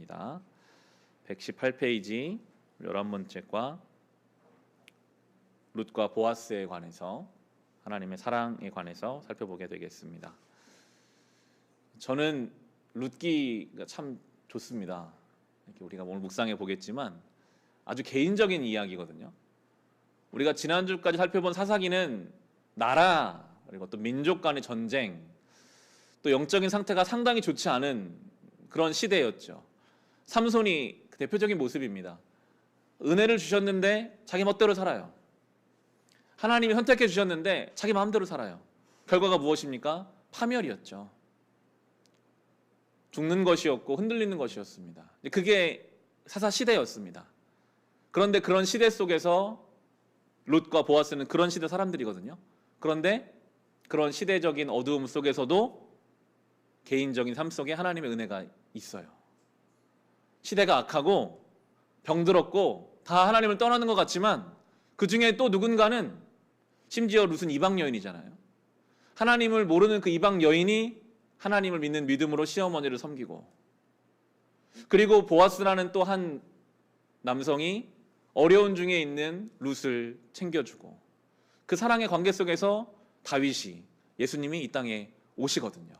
보겠습니다. 118페이지 11번째 과 룻과 보아스에 관해서 하나님의 사랑에 관해서 살펴보게 되겠습니다. 저는 룻기가 참 좋습니다. 이렇게 우리가 오늘 묵상해 보겠지만 아주 개인적인 이야기거든요. 우리가 지난주까지 살펴본 사사기는 나라 그리고 또 민족 간의 전쟁, 또 영적인 상태가 상당히 좋지 않은 그런 시대였죠. 삼손이 그 대표적인 모습입니다. 은혜를 주셨는데 자기 멋대로 살아요. 하나님이 선택해 주셨는데 자기 마음대로 살아요. 결과가 무엇입니까? 파멸이었죠. 죽는 것이었고 흔들리는 것이었습니다. 그게 사사 시대였습니다. 그런데 그런 시대 속에서 룻과 보아스는 그런 시대 사람들이거든요. 그런데 그런 시대적인 어두움 속에서도 개인적인 삶 속에 하나님의 은혜가 있어요. 시대가 악하고 병들었고 다 하나님을 떠나는 것 같지만 그 중에 또 누군가는, 심지어 룻은 이방 여인이잖아요. 하나님을 모르는 그 이방 여인이 하나님을 믿는 믿음으로 시어머니를 섬기고, 그리고 보아스라는 또 한 남성이 어려운 중에 있는 룻을 챙겨주고, 그 사랑의 관계 속에서 다윗이, 예수님이 이 땅에 오시거든요.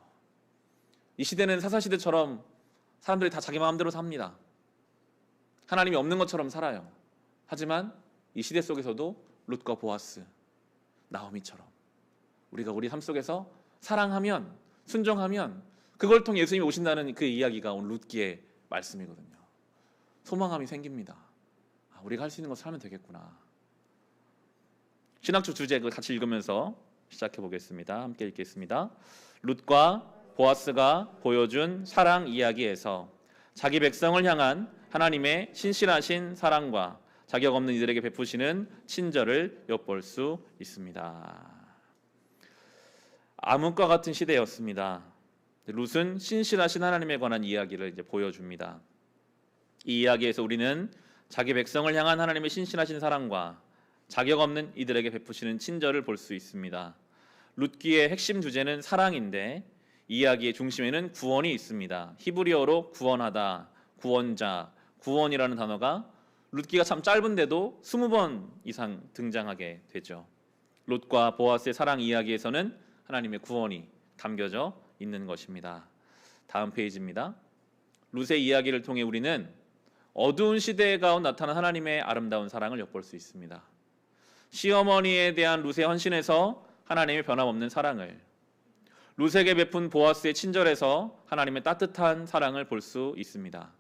이 시대는 사사시대처럼 사람들이 다 자기 마음대로 삽니다. 하나님이 없는 것처럼 살아요. 하지만 이 시대 속에서도 룻과 보아스, 나오미처럼 우리가 우리 삶 속에서 사랑하면, 순종하면 그걸 통해 예수님이 오신다는 그 이야기가 오늘 룻기의 말씀이거든요. 소망함이 생깁니다. 우리가 할 수 있는 것을 하면 되겠구나. 신학주 주제 같이 읽으면서 시작해 보겠습니다. 함께 읽겠습니다. 룻과 보아스가 보여준 사랑 이야기에서 자기 백성을 향한 하나님의 신실하신 사랑과 자격 없는 이들에게 베푸시는 친절을 엿볼 수 있습니다. 암흑과 같은 시대였습니다. 룻은 신실하신 하나님에 관한 이야기를 이제 보여줍니다. 이 이야기에서 우리는 자기 백성을 향한 하나님의 신실하신 사랑과 자격 없는 이들에게 베푸시는 친절을 볼 수 있습니다. 룻기의 핵심 주제는 사랑인데 이 이야기의 중심에는 구원이 있습니다. 히브리어로 구원하다, 구원자, 구원이라는 단어가 룻기가 참 짧은데도 20번 이상 등장하게 되죠. 룻과 보아스의 사랑 이야기에서는 하나님의 구원이 담겨져 있는 것입니다. 다음 페이지입니다. 룻의 이야기를 통해 우리는 어두운 시대 가운데 나타난 하나님의 아름다운 사랑을 엿볼 수 있습니다. 시어머니에 대한 룻의 헌신에서 하나님의 변함없는 사랑을, 룻에게 베푼 보아스의 친절에서 하나님의 따뜻한 사랑을 볼 수 있습니다.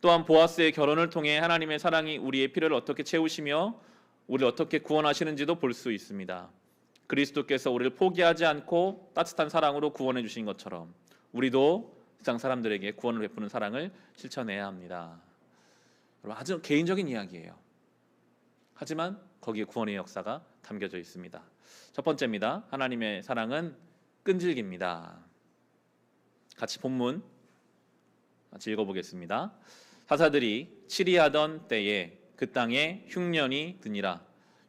또한 보아스의 결혼을 통해 하나님의 사랑이 우리의 필요를 어떻게 채우시며 우리를 어떻게 구원하시는지도 볼 수 있습니다. 그리스도께서 우리를 포기하지 않고 따뜻한 사랑으로 구원해 주신 것처럼 우리도 세상 사람들에게 구원을 베푸는 사랑을 실천해야 합니다. 아주 개인적인 이야기예요. 하지만 거기에 구원의 역사가 담겨져 있습니다. 첫 번째입니다. 하나님의 사랑은 끈질깁니다. 같이 본문 같이 읽어보겠습니다. 사사들이 치리하던 때에 그 땅에 흉년이 드니라.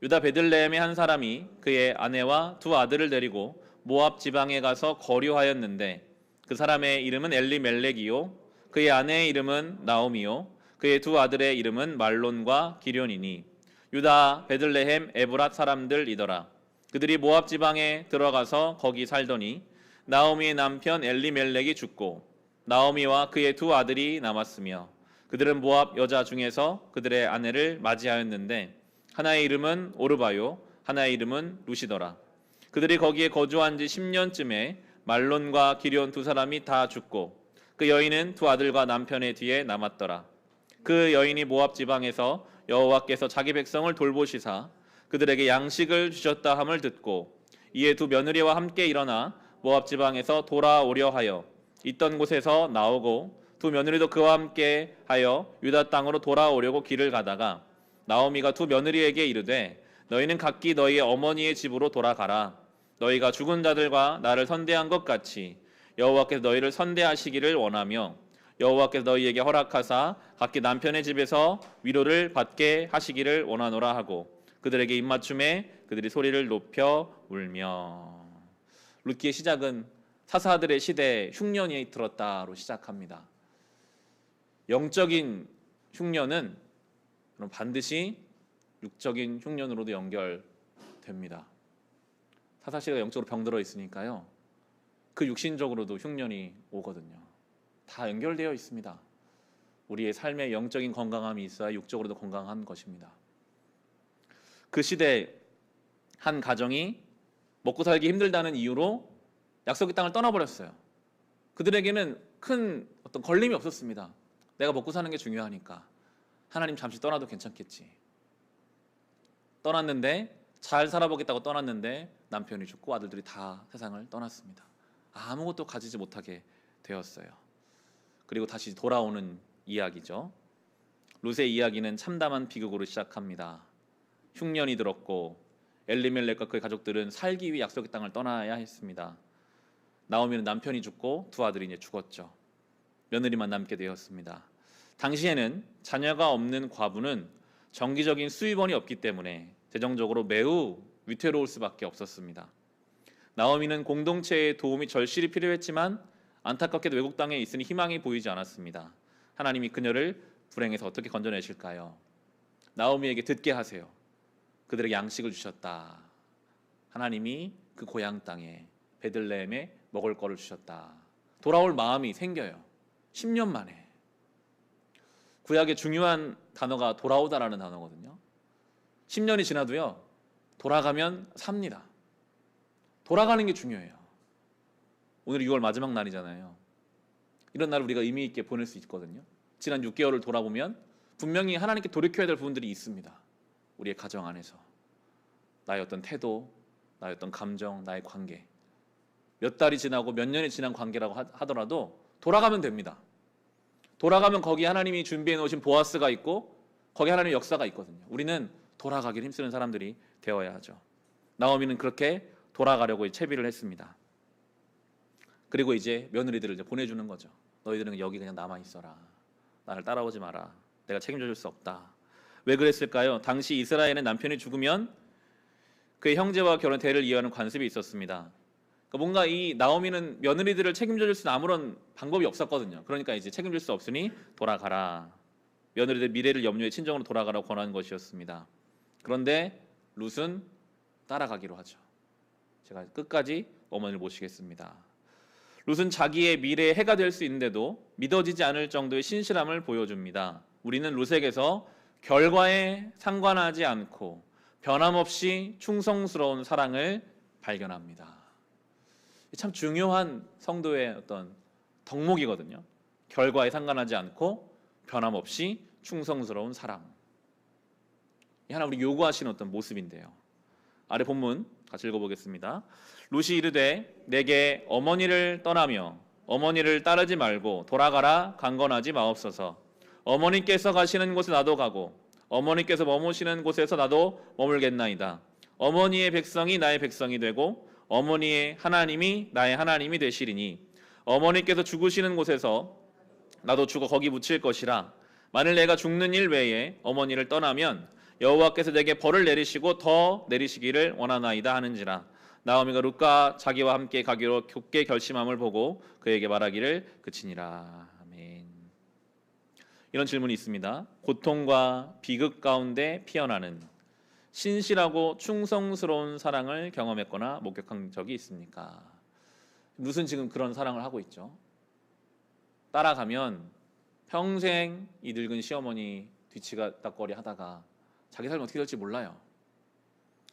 유다 베들레헴의 한 사람이 그의 아내와 두 아들을 데리고 모압 지방에 가서 거류하였는데 그 사람의 이름은 엘리멜렉이요 그의 아내의 이름은 나오미요 그의 두 아들의 이름은 말론과 기련이니 유다 베들레헴 에브랏 사람들이더라. 그들이 모압 지방에 들어가서 거기 살더니 나오미의 남편 엘리멜렉이 죽고 나오미와 그의 두 아들이 남았으며 그들은 모압 여자 중에서 그들의 아내를 맞이하였는데 하나의 이름은 오르바요 하나의 이름은 룻이더라. 그들이 거기에 거주한 지 10년쯤에 말론과 기련 두 사람이 다 죽고 그 여인은 두 아들과 남편의 뒤에 남았더라. 그 여인이 모압 지방에서 여호와께서 자기 백성을 돌보시사 그들에게 양식을 주셨다 함을 듣고 이에 두 며느리와 함께 일어나 모압 지방에서 돌아오려 하여 있던 곳에서 나오고 두 며느리도 그와 함께 하여 유다 땅으로 돌아오려고 길을 가다가 나오미가 두 며느리에게 이르되 너희는 각기 너희의 어머니의 집으로 돌아가라. 너희가 죽은 자들과 나를 선대한 것 같이 여호와께서 너희를 선대하시기를 원하며 여호와께서 너희에게 허락하사 각기 남편의 집에서 위로를 받게 하시기를 원하노라 하고 그들에게 입맞춤에 그들이 소리를 높여 울며. 룻기의 시작은 사사들의 시대에 흉년이 들었다로 시작합니다. 영적인 흉년은 그럼 반드시 육적인 흉년으로도 연결됩니다. 사사시가 영적으로 병들어 있으니까요. 그 육신적으로도 흉년이 오거든요. 다 연결되어 있습니다. 우리의 삶에 영적인 건강함이 있어야 육적으로도 건강한 것입니다. 그 시대 한 가정이 먹고 살기 힘들다는 이유로 약속의 땅을 떠나버렸어요. 그들에게는 큰 어떤 걸림이 없었습니다. 내가 먹고 사는 게 중요하니까 하나님 잠시 떠나도 괜찮겠지. 떠났는데 잘 살아보겠다고 떠났는데 남편이 죽고 아들들이 다 세상을 떠났습니다. 아무것도 가지지 못하게 되었어요. 그리고 다시 돌아오는 이야기죠. 룻의 이야기는 참담한 비극으로 시작합니다. 흉년이 들었고 엘리멜렉과 그의 가족들은 살기 위해 약속의 땅을 떠나야 했습니다. 나오미는 남편이 죽고 두 아들이 이제 죽었죠. 며느리만 남게 되었습니다. 당시에는 자녀가 없는 과부는 정기적인 수입원이 없기 때문에 재정적으로 매우 위태로울 수밖에 없었습니다. 나오미는 공동체의 도움이 절실히 필요했지만 안타깝게도 외국 땅에 있으니 희망이 보이지 않았습니다. 하나님이 그녀를 불행에서 어떻게 건져내실까요? 나오미에게 듣게 하세요. 그들에게 양식을 주셨다. 하나님이 그 고향 땅에 베들레헴에 먹을 거를 주셨다. 돌아올 마음이 생겨요. 10년 만에. 구약의 중요한 단어가 돌아오다라는 단어거든요. 10년이 지나도요. 돌아가면 삽니다. 돌아가는 게 중요해요. 오늘이 6월 마지막 날이잖아요. 이런 날을 우리가 의미 있게 보낼 수 있거든요. 지난 6개월을 돌아보면 분명히 하나님께 돌이켜야 될 부분들이 있습니다. 우리의 가정 안에서 나의 어떤 태도, 나의 어떤 감정, 나의 관계, 몇 달이 지나고 몇 년이 지난 관계라고 하더라도 돌아가면 됩니다. 돌아가면 거기 하나님이 준비해 놓으신 보아스가 있고 거기 하나님의 역사가 있거든요. 우리는 돌아가길 힘쓰는 사람들이 되어야 하죠. 나오미는 그렇게 돌아가려고 채비를 했습니다. 그리고 이제 며느리들을 이제 보내주는 거죠. 너희들은 여기 그냥 남아 있어라. 나를 따라오지 마라. 내가 책임져 줄 수 없다. 왜 그랬을까요? 당시 이스라엘은 남편이 죽으면 그의 형제와 결혼 대를 이어하는 관습이 있었습니다. 그러니까 뭔가 이 나오미는 며느리들을 책임져 줄 수 있는 아무런 방법이 없었거든요. 그러니까 이제 책임질 수 없으니 돌아가라. 며느리들 미래를 염려해 친정으로 돌아가라고 권하는 것이었습니다. 그런데 룻은 따라가기로 하죠. 제가 끝까지 어머니를 모시겠습니다. 룻은 자기의 미래에 해가 될 수 있는데도 믿어지지 않을 정도의 신실함을 보여줍니다. 우리는 룻에게서 결과에 상관하지 않고 변함없이 충성스러운 사랑을 발견합니다. 참 중요한 성도의 어떤 덕목이거든요. 결과에 상관하지 않고 변함없이 충성스러운 사랑. 이 하나 우리 요구하시는 어떤 모습인데요. 아래 본문 같이 읽어보겠습니다. 룻이 이르되 내게 어머니를 떠나며 어머니를 따르지 말고 돌아가라 강건하지 마옵소서. 어머니께서 가시는 곳에 나도 가고 어머니께서 머무시는 곳에서 나도 머물겠나이다. 어머니의 백성이 나의 백성이 되고 어머니의 하나님이 나의 하나님이 되시리니 어머니께서 죽으시는 곳에서 나도 죽어 거기 묻힐 것이라. 만일 내가 죽는 일 외에 어머니를 떠나면 여호와께서 내게 벌을 내리시고 더 내리시기를 원하나이다 하는지라. 나오미가 룻과 자기와 함께 가기로 굳게 결심함을 보고 그에게 말하기를 그치니라. 아멘. 이런 질문이 있습니다. 고통과 비극 가운데 피어나는 신실하고 충성스러운 사랑을 경험했거나 목격한 적이 있습니까? 룻은 지금 그런 사랑을 하고 있죠. 따라가면 평생 이 늙은 시어머니 뒤치다거리 하다가 자기 삶이 어떻게 될지 몰라요.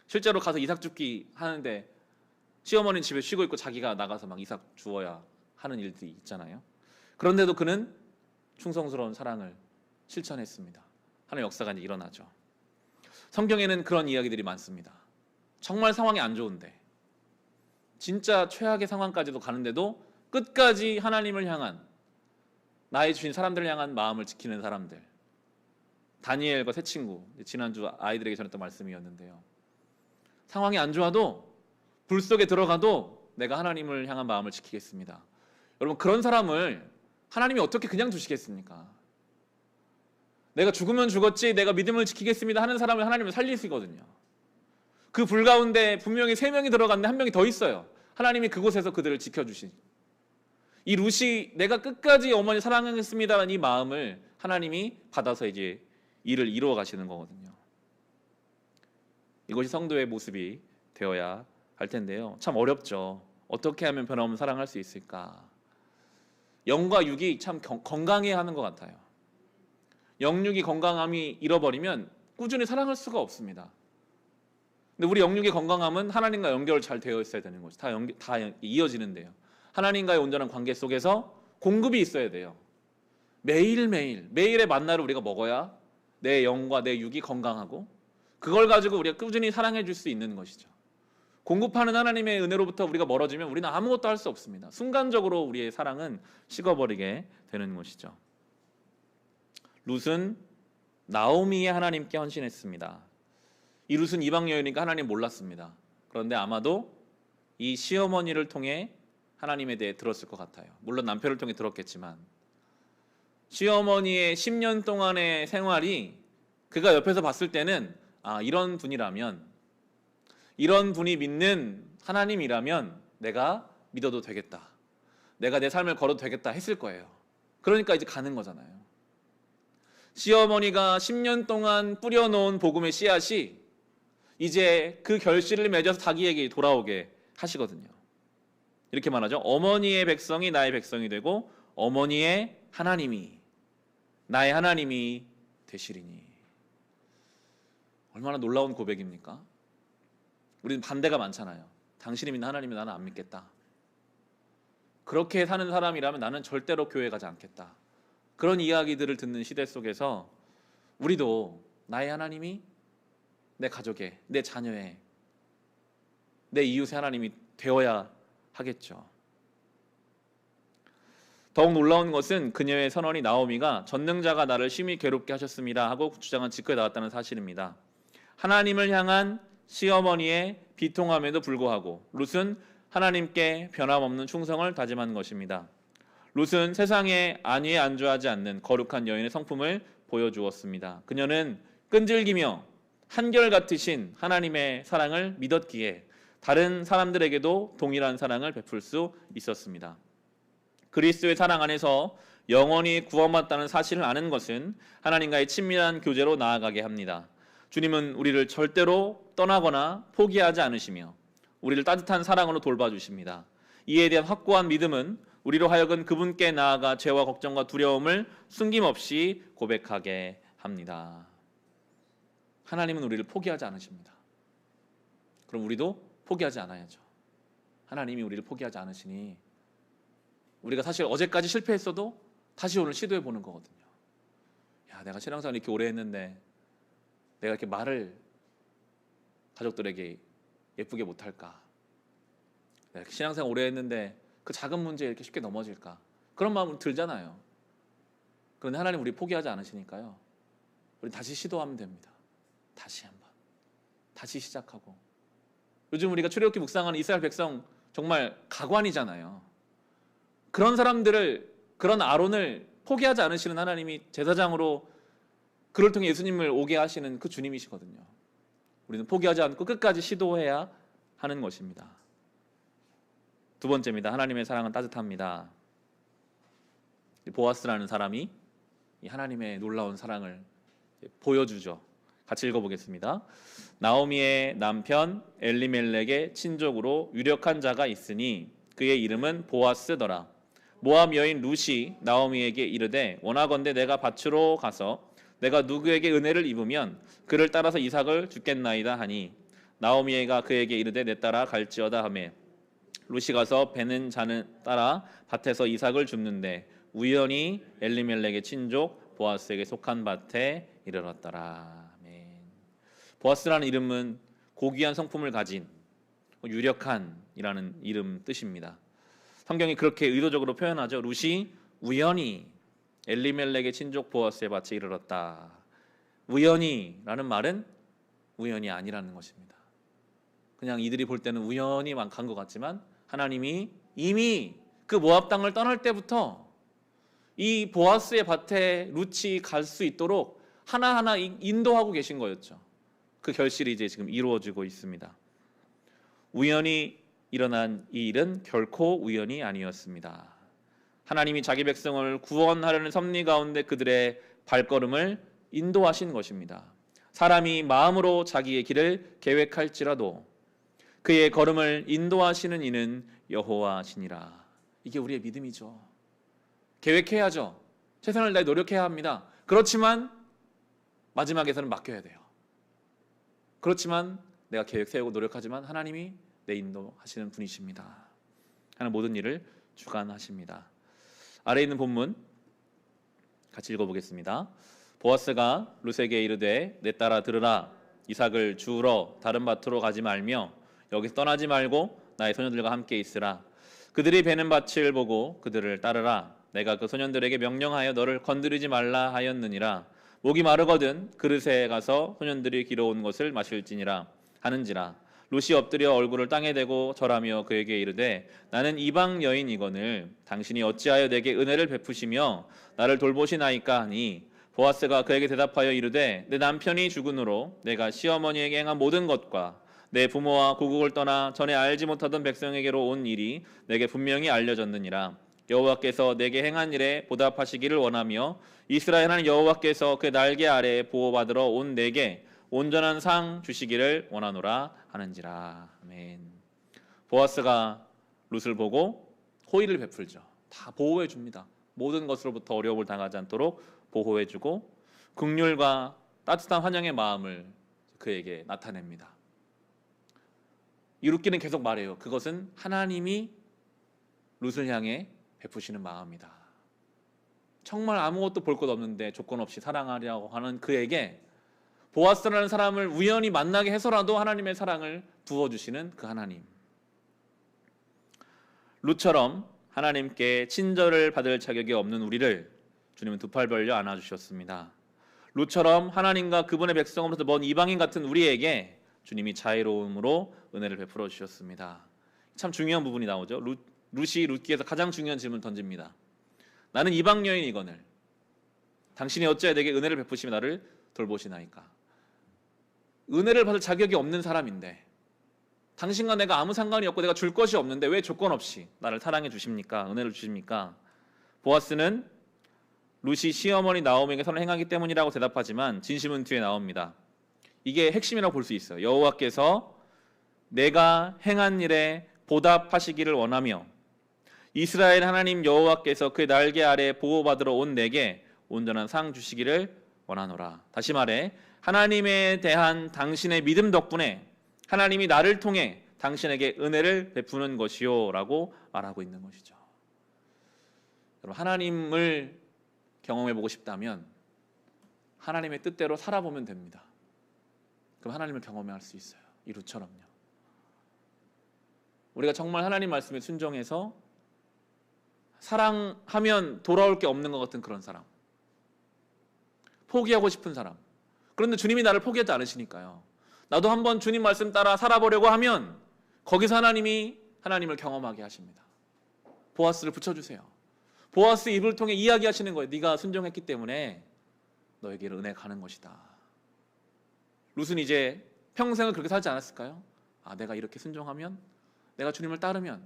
실제로 가서 이삭 줍기 하는데 시어머니는 집에 쉬고 있고 자기가 나가서 막 이삭 주어야 하는 일들이 있잖아요. 그런데도 그는 충성스러운 사랑을 실천했습니다. 하나님의 역사가 이제 일어나죠. 성경에는 그런 이야기들이 많습니다. 정말 상황이 안 좋은데 진짜 최악의 상황까지도 가는데도 끝까지 하나님을 향한 나의 주신 사람들을 향한 마음을 지키는 사람들. 다니엘과 세 친구, 지난주 아이들에게 전했던 말씀이었는데요. 상황이 안 좋아도 불 속에 들어가도 내가 하나님을 향한 마음을 지키겠습니다. 여러분, 그런 사람을 하나님이 어떻게 그냥 두시겠습니까? 내가 죽으면 죽었지 내가 믿음을 지키겠습니다 하는 사람을 하나님은 살리시거든요. 그 불 가운데 분명히 3명이 들어갔는데 1명이 더 있어요. 하나님이 그곳에서 그들을 지켜주시. 이 룻이 내가 끝까지 어머니 사랑하겠습니다라는 이 마음을 하나님이 받아서 이제 일을 이루어 가시는 거거든요. 이것이 성도의 모습이 되어야 할 텐데요. 참 어렵죠. 어떻게 하면 변함없는 사랑할 수 있을까? 영과 육이 참 건강해야 하는 것 같아요. 영육이 건강함이 잃어버리면 꾸준히 사랑할 수가 없습니다. 근데 우리 영육의 건강함은 하나님과 연결 잘 되어 있어야 되는 것이 다 이어지는데요. 하나님과의 온전한 관계 속에서 공급이 있어야 돼요. 매일의 만나를 우리가 먹어야 내 영과 내 육이 건강하고 그걸 가지고 우리가 꾸준히 사랑해 줄 수 있는 것이죠. 공급하는 하나님의 은혜로부터 우리가 멀어지면 우리는 아무것도 할 수 없습니다. 순간적으로 우리의 사랑은 식어버리게 되는 것이죠. 룻은 나오미의 하나님께 헌신했습니다. 이 룻은 이방 여인이니까 하나님 몰랐습니다. 그런데 아마도 이 시어머니를 통해 하나님에 대해 들었을 것 같아요. 물론 남편을 통해 들었겠지만 시어머니의 10년 동안의 생활이 그가 옆에서 봤을 때는 이런 분이라면, 이런 분이 믿는 하나님이라면 내가 믿어도 되겠다, 내가 내 삶을 걸어도 되겠다 했을 거예요. 그러니까 이제 가는 거잖아요. 시어머니가 10년 동안 뿌려놓은 복음의 씨앗이 이제 그 결실을 맺어서 자기에게 돌아오게 하시거든요. 이렇게 말하죠. 어머니의 백성이 나의 백성이 되고 어머니의 하나님이 나의 하나님이 되시리니. 얼마나 놀라운 고백입니까? 우리는 반대가 많잖아요. 당신이 믿는 하나님이 나는 안 믿겠다. 그렇게 사는 사람이라면 나는 절대로 교회 가지 않겠다. 그런 이야기들을 듣는 시대 속에서 우리도 나의 하나님이 내 가족의, 내 자녀의, 내 이웃의 하나님이 되어야 하겠죠. 더욱 놀라운 것은 그녀의 선원이 나오미가 전능자가 나를 심히 괴롭게 하셨습니다 하고 주장한 직거에 나왔다는 사실입니다. 하나님을 향한 시어머니의 비통함에도 불구하고 룻은 하나님께 변함없는 충성을 다짐한 것입니다. 룻은 세상에 안위에 안주하지 않는 거룩한 여인의 성품을 보여주었습니다. 그녀는 끈질기며 한결같으신 하나님의 사랑을 믿었기에 다른 사람들에게도 동일한 사랑을 베풀 수 있었습니다. 그리스도의 사랑 안에서 영원히 구원받다는 사실을 아는 것은 하나님과의 친밀한 교제로 나아가게 합니다. 주님은 우리를 절대로 떠나거나 포기하지 않으시며 우리를 따뜻한 사랑으로 돌봐주십니다. 이에 대한 확고한 믿음은 우리로 하여금 그분께 나아가 죄와 걱정과 두려움을 숨김없이 고백하게 합니다. 하나님은 우리를 포기하지 않으십니다. 그럼 우리도 포기하지 않아야죠. 하나님이 우리를 포기하지 않으시니 우리가 사실 어제까지 실패했어도 다시 오늘 시도해 보는 거거든요. 야, 내가 신앙생활 이렇게 오래 했는데 내가 이렇게 말을 가족들에게 예쁘게 못할까? 내가 이렇게 신앙생활 오래 했는데 그 작은 문제에 이렇게 쉽게 넘어질까? 그런 마음은 들잖아요. 그런데 하나님 우리 포기하지 않으시니까요. 우리 다시 시도하면 됩니다. 다시 한번. 다시 시작하고. 요즘 우리가 출애굽기 묵상하는 이스라엘 백성 정말 가관이잖아요. 그런 사람들을, 그런 아론을 포기하지 않으시는 하나님이 제사장으로 그를 통해 예수님을 오게 하시는 그 주님이시거든요. 우리는 포기하지 않고 끝까지 시도해야 하는 것입니다. 두 번째입니다. 하나님의 사랑은 따뜻합니다. 보아스라는 사람이 이 하나님의 놀라운 사랑을 보여주죠. 같이 읽어보겠습니다. 나오미의 남편 엘리멜렉의 친족으로 유력한 자가 있으니 그의 이름은 보아스더라. 모압 여인 룻이 나오미에게 이르되 원하건대 내가 밭으로 가서 내가 누구에게 은혜를 입으면 그를 따라서 이삭을 주겠나이다 하니 나오미가 그에게 이르되 내 따라 갈지어다 하매 룻이 가서 베는 자는 따라 밭에서 이삭을 줍는데 우연히 엘리멜렉의 친족 보아스에게 속한 밭에 이르렀더라. 아멘. 보아스라는 이름은 고귀한 성품을 가진 유력한이라는 이름 뜻입니다. 성경이 그렇게 의도적으로 표현하죠. 룻이 우연히 엘리멜렉의 친족 보아스의 밭에 이르렀다. 우연히라는 말은 우연이 아니라는 것입니다. 그냥 이들이 볼 때는 우연히만 간 것 같지만 하나님이 이미 그 모압 땅을 떠날 때부터 이 보아스의 밭에 룻이 갈 수 있도록 하나하나 인도하고 계신 거였죠. 그 결실이 이제 지금 이루어지고 있습니다. 우연히 일어난 이 일은 결코 우연이 아니었습니다. 하나님이 자기 백성을 구원하려는 섭리 가운데 그들의 발걸음을 인도하신 것입니다. 사람이 마음으로 자기의 길을 계획할지라도 그의 걸음을 인도하시는 이는 여호와시니라. 이게 우리의 믿음이죠. 계획해야죠. 최선을 다해 노력해야 합니다. 그렇지만 마지막에서는 맡겨야 돼요. 그렇지만 내가 계획 세우고 노력하지만 하나님이 내 인도하시는 분이십니다. 하는 모든 일을 주관하십니다. 아래에 있는 본문 같이 읽어보겠습니다. 보아스가 룻에게 이르되 내 딸아 들으라. 이삭을 주우러 다른 밭으로 가지 말며 여기서 떠나지 말고 나의 소년들과 함께 있으라. 그들이 베는 밭을 보고 그들을 따르라. 내가 그 소년들에게 명령하여 너를 건드리지 말라 하였느니라. 목이 마르거든 그릇에 가서 소년들이 길어온 것을 마실지니라 하는지라. 룻이 엎드려 얼굴을 땅에 대고 절하며 그에게 이르되 나는 이방 여인이거늘 당신이 어찌하여 내게 은혜를 베푸시며 나를 돌보시나이까 하니 보아스가 그에게 대답하여 이르되 내 남편이 죽은으로 내가 시어머니에게 행한 모든 것과 내 부모와 고국을 떠나 전에 알지 못하던 백성에게로 온 일이 내게 분명히 알려졌느니라. 여호와께서 내게 행한 일에 보답하시기를 원하며 이스라엘 하나님 여호와께서 그 날개 아래에 보호받으러 온 내게 온전한 상 주시기를 원하노라 하는지라. 아멘. 보아스가 룻을 보고 호의를 베풀죠. 다 보호해 줍니다. 모든 것으로부터 어려움을 당하지 않도록 보호해 주고 긍휼과 따뜻한 환영의 마음을 그에게 나타냅니다. 이 룻기는 계속 말해요. 그것은 하나님이 룻을 향해 베푸시는 마음이다. 정말 아무것도 볼 것 없는데 조건 없이 사랑하려고 하는 그에게 보아스라는 사람을 우연히 만나게 해서라도 하나님의 사랑을 부어주시는 그 하나님. 룻처럼 하나님께 친절을 받을 자격이 없는 우리를 주님은 두 팔 벌려 안아주셨습니다. 룻처럼 하나님과 그분의 백성으로부터 먼 이방인 같은 우리에게 주님이 자애로움으로 은혜를 베풀어 주셨습니다. 참 중요한 부분이 나오죠. 룻이 룻기에서 가장 중요한 질문을 던집니다. 나는 이방 여인이거늘 당신이 어찌하여 내게 은혜를 베푸시며 나를 돌보시나이까. 은혜를 받을 자격이 없는 사람인데 당신과 내가 아무 상관이 없고 내가 줄 것이 없는데 왜 조건 없이 나를 사랑해 주십니까? 은혜를 주십니까? 보아스는 룻이 시어머니 나오미에게 선을 행하기 때문이라고 대답하지만 진심은 뒤에 나옵니다. 이게 핵심이라고 볼 수 있어요. 여호와께서 내가 행한 일에 보답하시기를 원하며 이스라엘 하나님 여호와께서 그 날개 아래 보호받으러 온 내게 온전한 상 주시기를 원하노라. 다시 말해 하나님에 대한 당신의 믿음 덕분에 하나님이 나를 통해 당신에게 은혜를 베푸는 것이요 라고 말하고 있는 것이죠. 여러분, 하나님을 경험해보고 싶다면 하나님의 뜻대로 살아보면 됩니다. 그럼 하나님을 경험할 수 있어요. 이 룻처럼요. 우리가 정말 하나님 말씀에 순종해서 사랑하면 돌아올 게 없는 것 같은 그런 사람, 포기하고 싶은 사람. 그런데 주님이 나를 포기하지 않으시니까요. 나도 한번 주님 말씀 따라 살아보려고 하면 거기서 하나님이 하나님을 경험하게 하십니다. 보아스를 붙여주세요. 보아스 입을 통해 이야기하시는 거예요. 네가 순종했기 때문에 너에게로 은혜가 가는 것이다. 룻은 이제 평생을 그렇게 살지 않았을까요? 아, 내가 이렇게 순종하면, 내가 주님을 따르면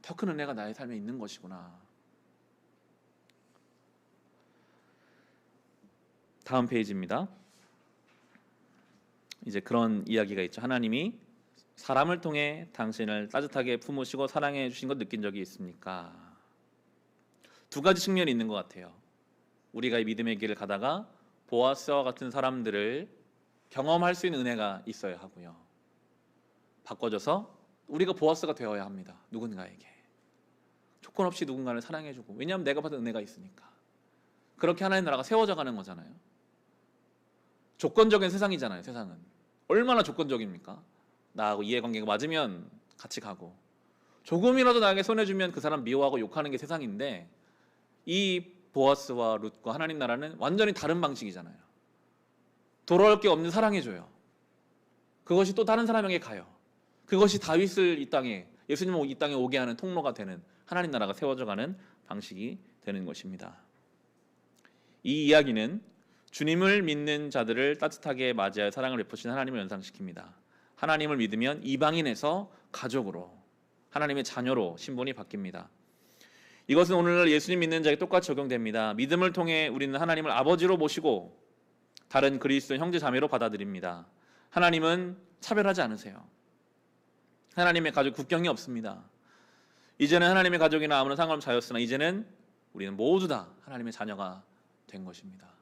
더 큰 은혜가 나의 삶에 있는 것이구나. 다음 페이지입니다. 이제 그런 이야기가 있죠. 하나님이 사람을 통해 당신을 따뜻하게 품으시고 사랑해 주신 것 느낀 적이 있습니까? 두 가지 측면이 있는 것 같아요. 우리가 이 믿음의 길을 가다가 보아스와 같은 사람들을 경험할 수 있는 은혜가 있어야 하고요. 바꿔줘서 우리가 보아스가 되어야 합니다. 누군가에게 조건 없이 누군가를 사랑해주고, 왜냐하면 내가 받은 은혜가 있으니까. 그렇게 하나님 나라가 세워져 가는 거잖아요. 조건적인 세상이잖아요. 세상은 얼마나 조건적입니까? 나하고 이해관계가 맞으면 같이 가고, 조금이라도 나에게 손해주면 그 사람 미워하고 욕하는 게 세상인데, 이 보아스와 룻과 하나님 나라는 완전히 다른 방식이잖아요. 돌아올 게 없는 사랑해줘요. 그것이 또 다른 사람에게 가요. 그것이 다윗을 이 땅에, 예수님을 이 땅에 오게 하는 통로가 되는 하나님 나라가 세워져가는 방식이 되는 것입니다. 이 이야기는 주님을 믿는 자들을 따뜻하게 맞이하여 사랑을 베푸시는 하나님을 연상시킵니다. 하나님을 믿으면 이방인에서 가족으로, 하나님의 자녀로 신분이 바뀝니다. 이것은 오늘날 예수님 믿는 자에게 똑같이 적용됩니다. 믿음을 통해 우리는 하나님을 아버지로 모시고 다른 그리스도 형제 자매로 받아들입니다. 하나님은 차별하지 않으세요. 하나님의 가족 국경이 없습니다. 이제는 하나님의 가족이나 아무런 상관없는 자였으나 이제는 우리는 모두 다 하나님의 자녀가 된 것입니다.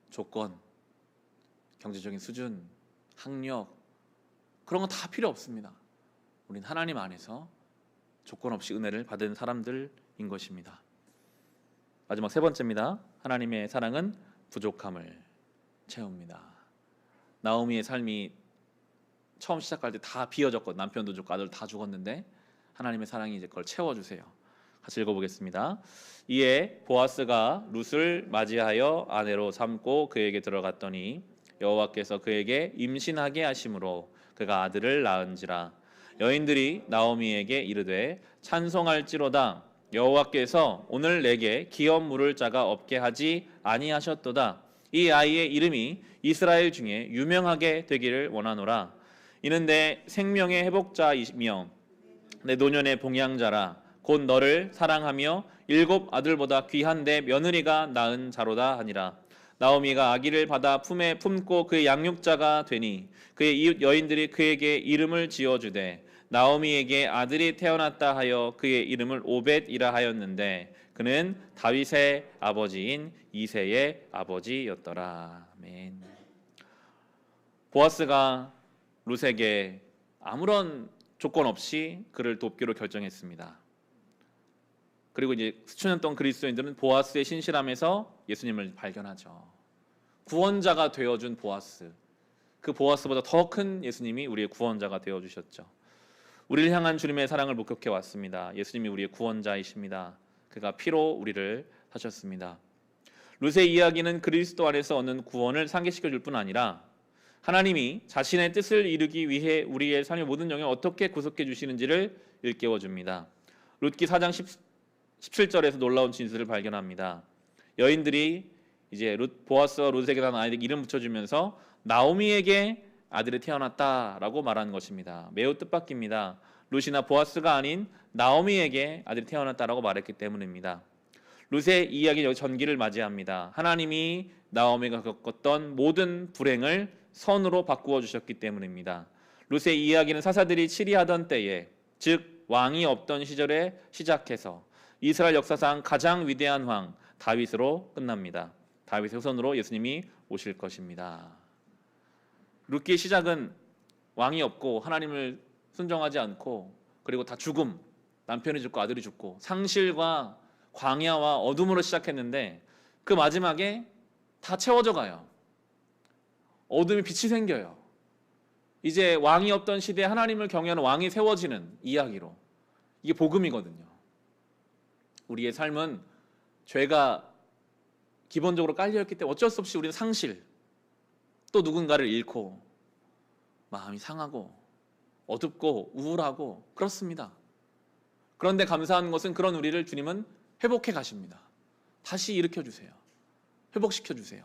조건, 경제적인 수준, 학력 그런 건 다 필요 없습니다. 우리는 하나님 안에서 조건 없이 은혜를 받은 사람들인 것입니다. 마지막 세 번째입니다. 하나님의 사랑은 부족함을 채웁니다. 나오미의 삶이 처음 시작할 때 다 비어졌거든요. 남편도 죽고 아들 다 죽었는데 하나님의 사랑이 이제 그걸 채워주세요. 같이 읽어보겠습니다. 이에 보아스가 룻을 맞이하여 아내로 삼고 그에게 들어갔더니 여호와께서 그에게 임신하게 하심으로 그가 아들을 낳은지라. 여인들이 나오미에게 이르되 찬송할지로다. 여호와께서 오늘 내게 기업 물을 자가 없게 하지 아니하셨도다. 이 아이의 이름이 이스라엘 중에 유명하게 되기를 원하노라. 이는 내 생명의 회복자이며 내 노년의 봉양자라. 곧 너를 사랑하며 7 아들보다 귀한 내 며느리가 낳은 자로다 하니라. 나오미가 아기를 받아 품에 품고 그의 양육자가 되니 그의 이웃 여인들이 그에게 이름을 지어주되 나오미에게 아들이 태어났다 하여 그의 이름을 오벳이라 하였는데 그는 다윗의 아버지인 이새의 아버지였더라. 아멘. 보아스가 룻에게 아무런 조건 없이 그를 돕기로 결정했습니다. 그리고 이제 수천 년 동안 그리스도인들은 보아스의 신실함에서 예수님을 발견하죠. 구원자가 되어준 보아스, 그 보아스보다 더 큰 예수님이 우리의 구원자가 되어주셨죠. 우리를 향한 주님의 사랑을 목격해 왔습니다. 예수님이 우리의 구원자이십니다. 그가 피로 우리를 사셨습니다. 룻의 이야기는 그리스도 안에서 얻는 구원을 상기시켜 줄 뿐 아니라 하나님이 자신의 뜻을 이루기 위해 우리의 삶의 모든 영역을 어떻게 구속해 주시는지를 일깨워 줍니다. 룻기 4장 17절에서 놀라운 진술을 발견합니다. 여인들이 이제 보아스와 룻에게 난 아이에게 이름 붙여주면서 나오미에게 아들이 태어났다라고 말하는 것입니다. 매우 뜻밖입니다. 룻이나 보아스가 아닌 나오미에게 아들이 태어났다라고 말했기 때문입니다. 룻의 이야기 여기 전기를 맞이합니다. 하나님이 나오미가 겪었던 모든 불행을 선으로 바꾸어 주셨기 때문입니다. 룻의 이야기는 사사들이 치리하던 때에, 즉 왕이 없던 시절에 시작해서 이스라엘 역사상 가장 위대한 왕 다윗으로 끝납니다. 다윗의 후손으로 예수님이 오실 것입니다. 룻기의 시작은 왕이 없고 하나님을 순종하지 않고 그리고 다 죽음, 남편이 죽고 아들이 죽고 상실과 광야와 어둠으로 시작했는데 그 마지막에 다 채워져 가요. 어둠이 빛이 생겨요. 이제 왕이 없던 시대에 하나님을 경외하는 왕이 세워지는 이야기로. 이게 복음이거든요. 우리의 삶은 죄가 기본적으로 깔려있기 때문에 어쩔 수 없이 우리는 상실, 또 누군가를 잃고 마음이 상하고 어둡고 우울하고 그렇습니다. 그런데 감사한 것은 그런 우리를 주님은 회복해 가십니다. 다시 일으켜 주세요. 회복시켜 주세요.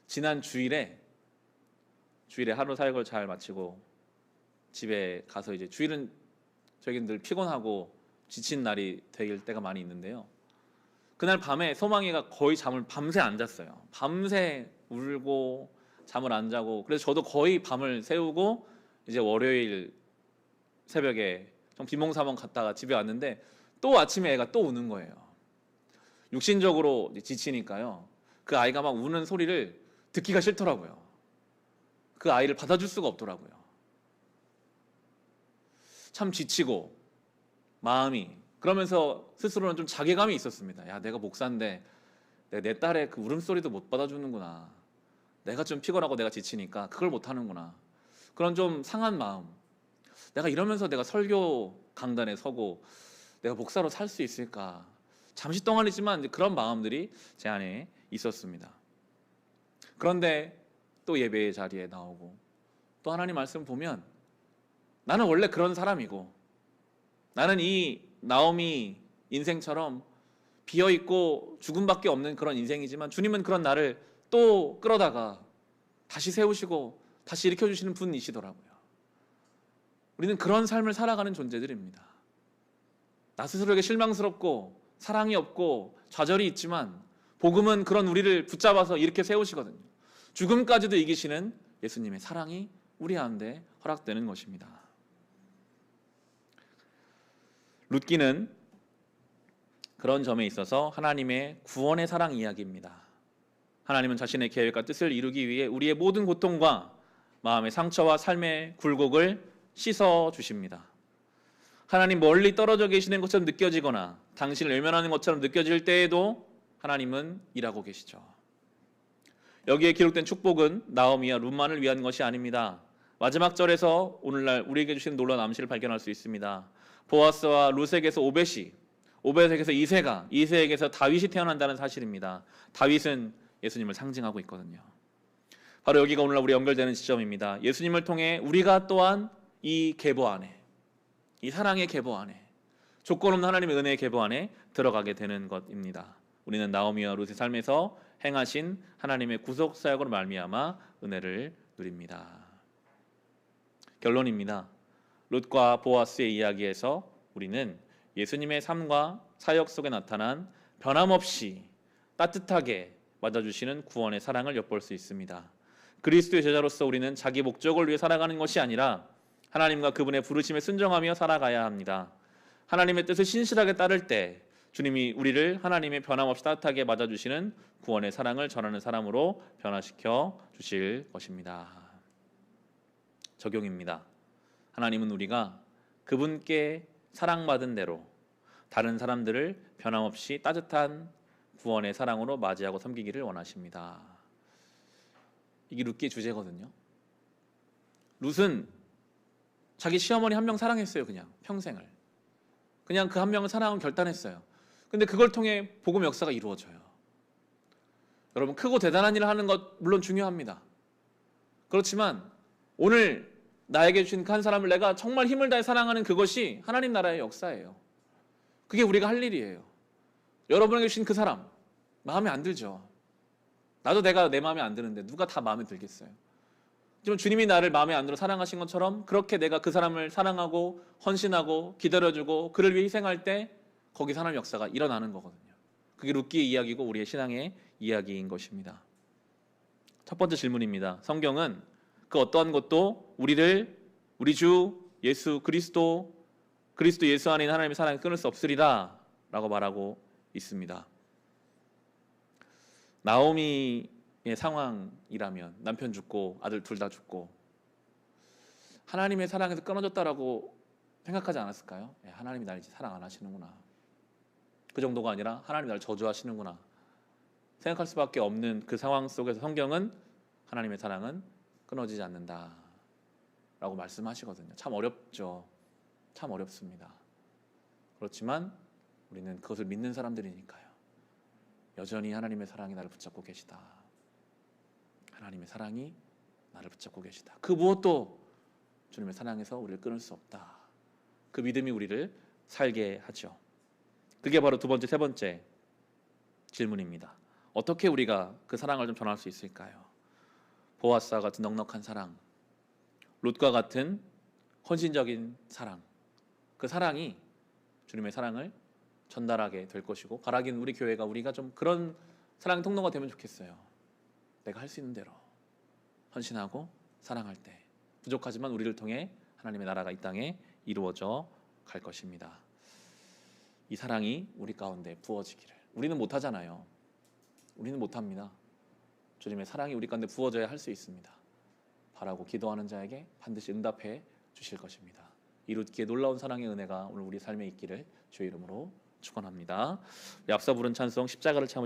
지난 주일에 하루 사역을 잘 마치고 집에 가서 이제 주일은 저희는 늘 피곤하고 지친 날이 될 때가 많이 있는데요. 그날 밤에 소망이가 거의 잠을 밤새 안 잤어요. 밤새 울고 잠을 안 자고, 그래서 저도 거의 밤을 새우고 이제 월요일 새벽에 좀 비몽사몽 갔다가 집에 왔는데 또 아침에 애가 또 우는 거예요. 육신적으로 지치니까요. 그 아이가 막 우는 소리를 듣기가 싫더라고요. 그 아이를 받아줄 수가 없더라고요. 참 지치고 마음이, 그러면서 스스로는 좀 자괴감이 있었습니다. 야, 내가 목사인데 내 딸의 그 울음소리도 못 받아주는구나. 내가 좀 피곤하고 내가 지치니까 그걸 못하는구나. 그런 좀 상한 마음. 내가 이러면서 내가 설교 강단에 서고 내가 목사로 살 수 있을까. 잠시 동안이지만 그런 마음들이 제 안에 있었습니다. 그런데 또 예배의 자리에 나오고 또 하나님 말씀 보면 나는 원래 그런 사람이고, 나는 이 나오미 인생처럼 비어있고 죽음밖에 없는 그런 인생이지만 주님은 그런 나를 또 끌어다가 다시 세우시고 다시 일으켜주시는 분이시더라고요. 우리는 그런 삶을 살아가는 존재들입니다. 나 스스로에게 실망스럽고 사랑이 없고 좌절이 있지만 복음은 그런 우리를 붙잡아서 이렇게 세우시거든요. 죽음까지도 이기시는 예수님의 사랑이 우리 가운데 허락되는 것입니다. 룻기는 그런 점에 있어서 하나님의 구원의 사랑 이야기입니다. 하나님은 자신의 계획과 뜻을 이루기 위해 우리의 모든 고통과 마음의 상처와 삶의 굴곡을 씻어 주십니다. 하나님 멀리 떨어져 계시는 것처럼 느껴지거나 당신을 외면하는 것처럼 느껴질 때에도 하나님은 일하고 계시죠. 여기에 기록된 축복은 나오미와 룻만을 위한 것이 아닙니다. 마지막 절에서 오늘날 우리에게 주시는 놀라운 암시를 발견할 수 있습니다. 보아스와 룻에게서 오벳이, 오벳에게서 이새가, 이새에게서 다윗이 태어난다는 사실입니다. 다윗은 예수님을 상징하고 있거든요. 바로 여기가 오늘날 우리 연결되는 지점입니다. 예수님을 통해 우리가 또한 이 계보 안에, 이 사랑의 계보 안에, 조건 없는 하나님의 은혜의 계보 안에 들어가게 되는 것입니다. 우리는 나오미와 룻의 삶에서 행하신 하나님의 구속 사역으로 말미암아 은혜를 누립니다. 결론입니다. 룻과 보아스의 이야기에서 우리는 예수님의 삶과 사역 속에 나타난 변함없이 따뜻하게 맞아주시는 구원의 사랑을 엿볼 수 있습니다. 그리스도의 제자로서 우리는 자기 목적을 위해 살아가는 것이 아니라 하나님과 그분의 부르심에 순종하며 살아가야 합니다. 하나님의 뜻을 신실하게 따를 때 주님이 우리를 하나님의 변함없이 따뜻하게 맞아주시는 구원의 사랑을 전하는 사람으로 변화시켜 주실 것입니다. 적용입니다. 하나님은 우리가 그분께 사랑받은 대로 다른 사람들을 변함없이 따뜻한 구원의 사랑으로 맞이하고 섬기기를 원하십니다. 이게 룻기의 주제거든요. 룻은 자기 시어머니 한 명 사랑했어요. 그냥 평생을. 그냥 그 한 명을 사랑하고 결단했어요. 근데 그걸 통해 복음 역사가 이루어져요. 여러분, 크고 대단한 일을 하는 것 물론 중요합니다. 그렇지만 오늘 나에게 주신 그 한 사람을 내가 정말 힘을 다해 사랑하는 그것이 하나님 나라의 역사예요. 그게 우리가 할 일이에요. 여러분에게 주신 그 사람 마음에 안 들죠. 나도 내가 내 마음에 안 드는데 누가 다 마음에 들겠어요. 하지만 주님이 나를 마음에 안 들어 사랑하신 것처럼 그렇게 내가 그 사람을 사랑하고 헌신하고 기다려주고 그를 위해 희생할 때 거기 하나님의 역사가 일어나는 거거든요. 그게 룻기의 이야기고 우리의 신앙의 이야기인 것입니다. 첫 번째 질문입니다. 성경은 그 어떠한 것도 우리를 우리 주 예수 그리스도 예수 안에 있는 하나님의 사랑을 끊을 수 없으리라 라고 말하고 있습니다. 나오미의 상황이라면 남편 죽고 아들 둘 다 죽고 하나님의 사랑에서 끊어졌다라고 생각하지 않았을까요? 하나님이 날 이제 사랑 안 하시는구나. 그 정도가 아니라 하나님이 날 저주하시는구나 생각할 수밖에 없는 그 상황 속에서 성경은 하나님의 사랑은 끊어지지 않는다 라고 말씀하시거든요. 참 어렵죠. 참 어렵습니다. 그렇지만 우리는 그것을 믿는 사람들이니까요. 여전히 하나님의 사랑이 나를 붙잡고 계시다. 하나님의 사랑이 나를 붙잡고 계시다. 그 무엇도 주님의 사랑에서 우리를 끊을 수 없다. 그 믿음이 우리를 살게 하죠. 그게 바로 두 번째, 세 번째 질문입니다. 어떻게 우리가 그 사랑을 좀 전할 수 있을까요? 보아스와 같은 넉넉한 사랑, 룻과 같은 헌신적인 사랑, 그 사랑이 주님의 사랑을 전달하게 될 것이고 바라기는 우리 교회가 우리가 좀 그런 사랑의 통로가 되면 좋겠어요. 내가 할 수 있는 대로 헌신하고 사랑할 때 부족하지만 우리를 통해 하나님의 나라가 이 땅에 이루어져 갈 것입니다. 이 사랑이 우리 가운데 부어지기를. 우리는 못하잖아요. 우리는 못합니다. 주님의 사랑이 우리 가운데 부어져야 할 수 있습니다. 바라고 기도하는 자에게 반드시 응답해 주실 것입니다. 이루기에 놀라운 사랑의 은혜가 오늘 우리 삶에 있기를 주의 이름으로 축원합니다. 앞서 부른 찬송 십자가를 참으신